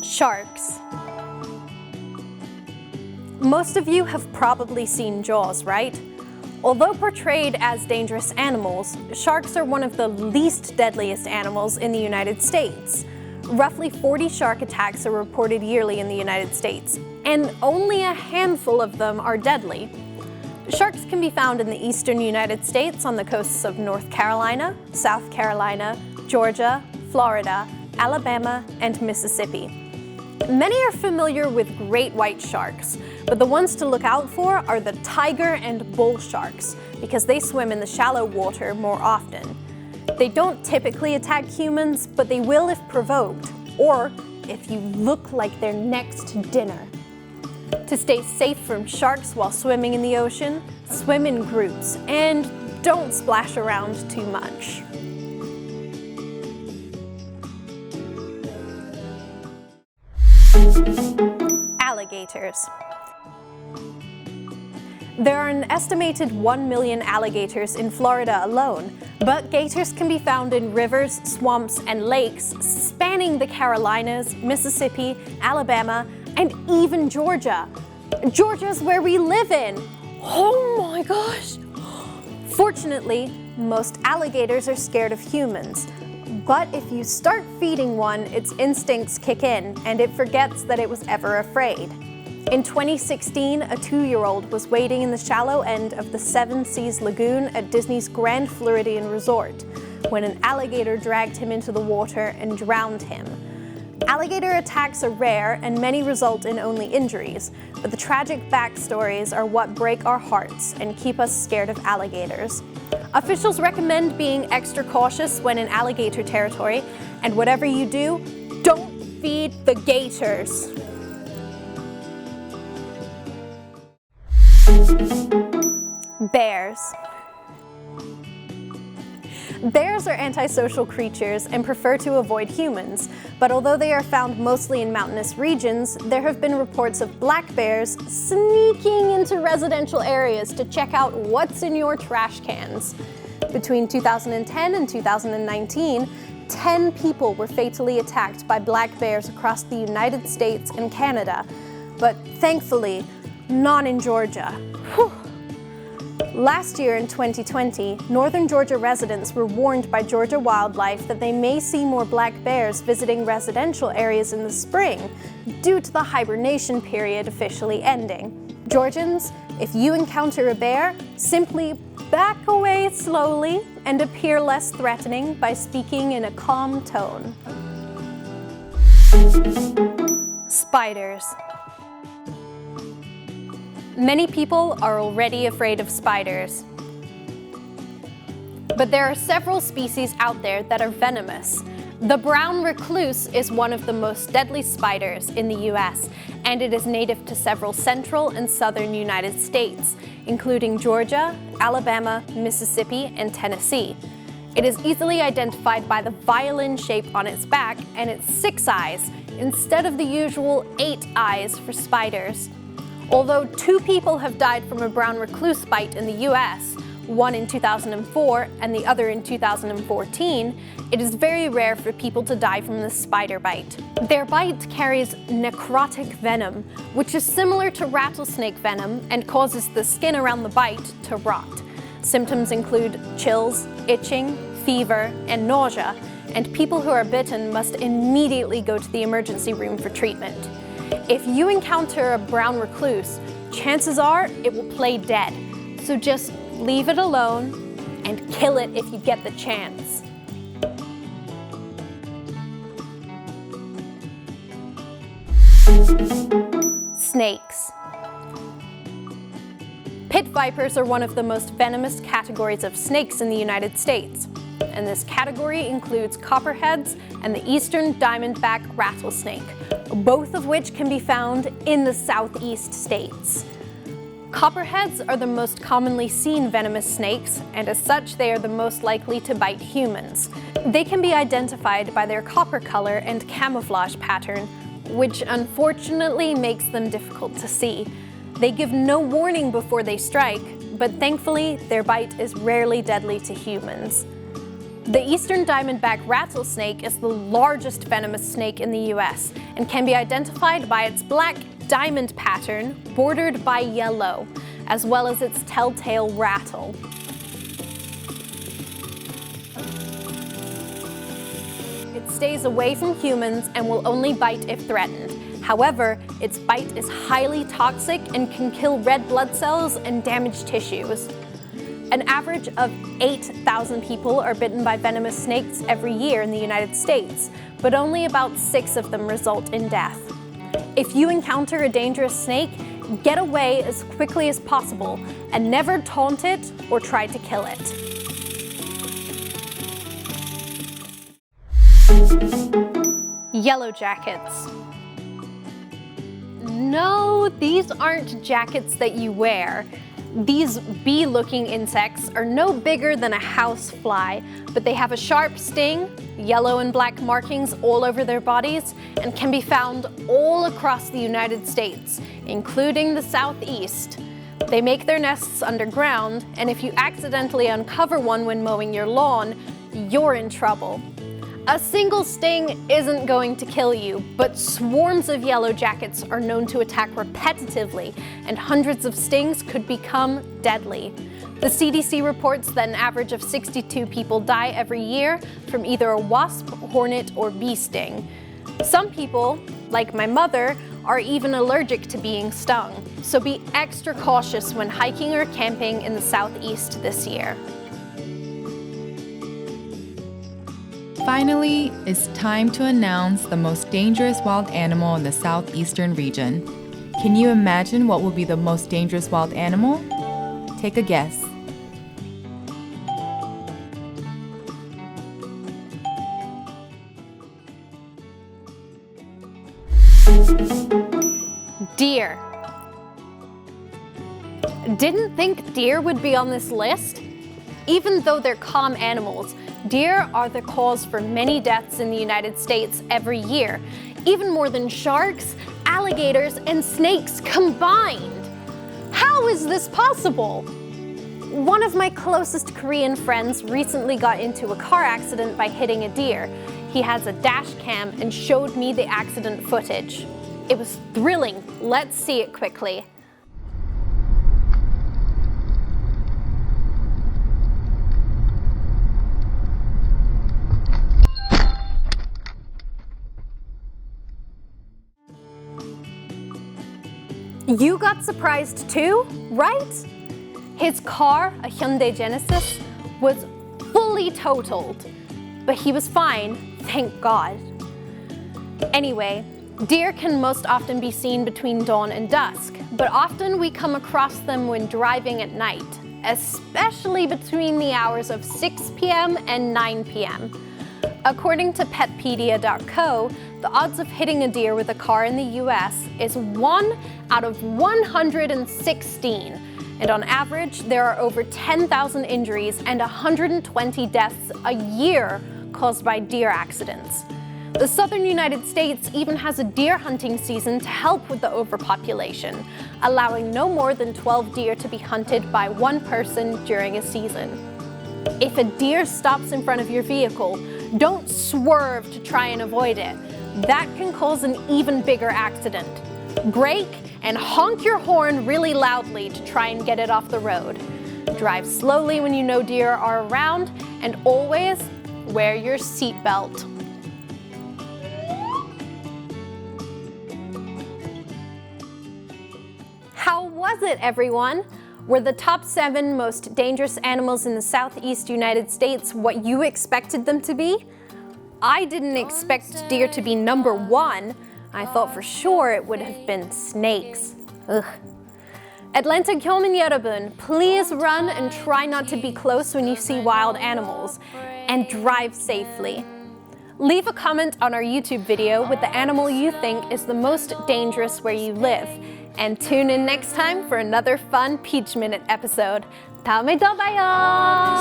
Sharks. Most of you have probably seen Jaws, right? Although portrayed as dangerous animals, sharks are one of the least deadliest animals in the United States. Roughly 40 shark attacks are reported yearly in the United States, and only a handful of them are deadly. Sharks can be found in the eastern United States on the coasts of North Carolina, South Carolina, Georgia, Florida, Alabama, and Mississippi. Many are familiar with great white sharks, but the ones to look out for are the tiger and bull sharks because they swim in the shallow water more often. They don't typically attack humans, but they will if provoked, or if you look like they're next to dinner. To stay safe from sharks while swimming in the ocean, swim in groups and don't splash around too much. Alligators. There are an estimated 1 million alligators in Florida alone, but gators can be found in rivers, swamps, and lakes spanning the Carolinas, Mississippi, Alabama, and even Georgia. Georgia's where we live in. Oh my gosh! Fortunately, most alligators are scared of humans. But if you start feeding one, its instincts kick in and it forgets that it was ever afraid. In 2016, a 2-year-old was wading in the shallow end of the Seven Seas Lagoon at Disney's Grand Floridian Resort when an alligator dragged him into the water and drowned him. Alligator attacks are rare and many result in only injuries, but the tragic backstories are what break our hearts and keep us scared of alligators. Officials recommend being extra cautious when in alligator territory, and whatever you do, don't feed the gators. Bears. Bears are antisocial creatures and prefer to avoid humans, but although they are found mostly in mountainous regions, there have been reports of black bears sneaking into residential areas to check out what's in your trash cans. Between 2010 and 2019, 10 people were fatally attacked by black bears across the United States and Canada, but thankfully, not in Georgia. Whew. Last year in 2020, northern Georgia residents were warned by Georgia Wildlife that they may see more black bears visiting residential areas in the spring due to the hibernation period officially ending. Georgians, if you encounter a bear, simply back away slowly and appear less threatening by speaking in a calm tone. Spiders. Many people are already afraid of spiders. But there are several species out there that are venomous. The brown recluse is one of the most deadly spiders in the US, and it is native to several central and southern United States, including Georgia, Alabama, Mississippi, and Tennessee. It is easily identified by the violin shape on its back and its 6 eyes, instead of the usual 8 eyes for spiders. Although 2 people have died from a brown recluse bite in the US, one in 2004 and the other in 2014, it is very rare for people to die from this spider bite. Their bite carries necrotic venom, which is similar to rattlesnake venom and causes the skin around the bite to rot. Symptoms include chills, itching, fever, and nausea, and people who are bitten must immediately go to the emergency room for treatment. If you encounter a brown recluse, chances are it will play dead, so just leave it alone and kill it if you get the chance. Snakes. Pit vipers are one of the most venomous categories of snakes in the United States, and this category includes copperheads and the eastern diamondback rattlesnake, both of which can be found in the southeast states. Copperheads are the most commonly seen venomous snakes, and as such they are the most likely to bite humans. They can be identified by their copper color and camouflage pattern, which unfortunately makes them difficult to see. They give no warning before they strike, but thankfully their bite is rarely deadly to humans. The eastern diamondback rattlesnake is the largest venomous snake in the US and can be identified by its black diamond pattern bordered by yellow, as well as its telltale rattle. It stays away from humans and will only bite if threatened. However, its bite is highly toxic and can kill red blood cells and damage tissues. An average of 8,000 people are bitten by venomous snakes every year in the United States, but only about 6 of them result in death. If you encounter a dangerous snake, get away as quickly as possible and never taunt it or try to kill it. Yellow jackets. No, these aren't jackets that you wear. These bee-looking insects are no bigger than a house fly, but they have a sharp sting, yellow and black markings all over their bodies, and can be found all across the United States, including the Southeast. They make their nests underground, and if you accidentally uncover one when mowing your lawn, you're in trouble. A single sting isn't going to kill you, but swarms of yellow jackets are known to attack repetitively, and hundreds of stings could become deadly. The CDC reports that an average of 62 people die every year from either a wasp, hornet, or bee sting. Some people, like my mother, are even allergic to being stung, so be extra cautious when hiking or camping in the Southeast this year. Finally, it's time to announce the most dangerous wild animal in the southeastern region. Can you imagine what will be the most dangerous wild animal? Take a guess. Deer. Didn't think deer would be on this list. Even though they're calm animals, deer are the cause for many deaths in the United States every year, even more than sharks, alligators, and snakes combined. How is this possible? One of my closest Korean friends recently got into a car accident by hitting a deer. He has a dash cam and showed me the accident footage. It was thrilling. Let's see it quickly. You got surprised too, right? His car, a Hyundai Genesis, was fully totaled, but he was fine, thank God. Anyway, deer can most often be seen between dawn and dusk, but often we come across them when driving at night, especially between the hours of 6 p.m. and 9 p.m. According to petpedia.co, the odds of hitting a deer with a car in the US is 1 out of 116, and on average, there are over 10,000 injuries and 120 deaths a year caused by deer accidents. The southern United States even has a deer hunting season to help with the overpopulation, allowing no more than 12 deer to be hunted by one person during a season. If a deer stops in front of your vehicle, don't swerve to try and avoid it. That can cause an even bigger accident. Brake and honk your horn really loudly to try and get it off the road. Drive slowly when you know deer are around, and always wear your seatbelt. How was it, everyone? Were the top 7 most dangerous animals in the Southeast United States what you expected them to be? I didn't expect deer to be number 1. I thought for sure it would have been snakes. Ugh. Atlanta 교민 여러분, please run and try not to be close when you see wild animals, and drive safely. Leave a comment on our YouTube video with the animal you think is the most dangerous where you live. And tune in next time for another fun Peach Minute episode. 다음에 또 봐요!